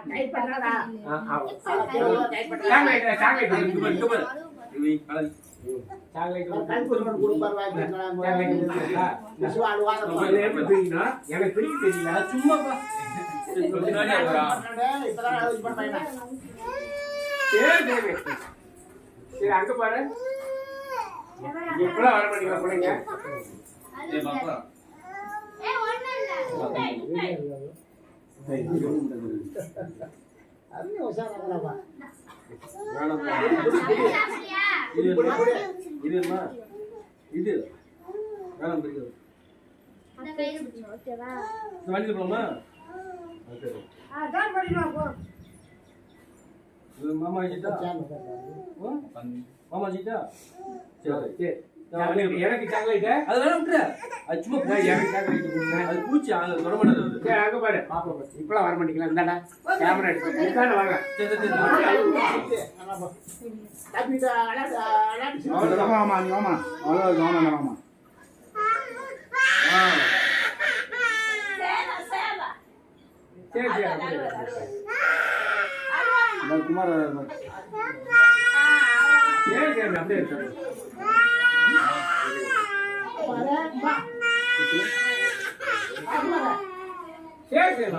tight பண்ணாதா chocolate chocolate இங்க பாரு இங்க பாரு சாக்லேட் கல்பூரம் கொடுப்பார் வாங்கி விசுவா அழுவாத எப்படி பிடிக்கணும் எனக்கு பிடிக்க தெரியல சும்மா பா இப்பதான் இது பண்ண சரி சரி அங்க பாரு எப்பலாம் வர மாட்டீங்க பிள்ளைங்க ஏய் பாப்பா அது உஷாராங்கப்பா இது வேணாம் பிடிக்கும் ஓகேவா வண்டி போலாமா அதான் பண்ணிடுவா போ மாமா கிட்ட மாமா கிட்ட சரி எனக்கு சாக்லேட் அது வேணா விட்டுற அது சும்மா எனக்கு சாக்லேட் கொடுங்க அது பூச்சி அது தொட மாட்டேங்குது சரி அங்க பாரு பாப்பா இப்பலாம் வர மாட்டீங்களா இந்தாடா கேமரா எடுத்து இந்தாடா வாங்க சரி சரி தம்பிட்ட அழகு மாமா மாமா மாமா சரி சரி குமார் சரி சரி அப்படியே இருக்கு சரி சரி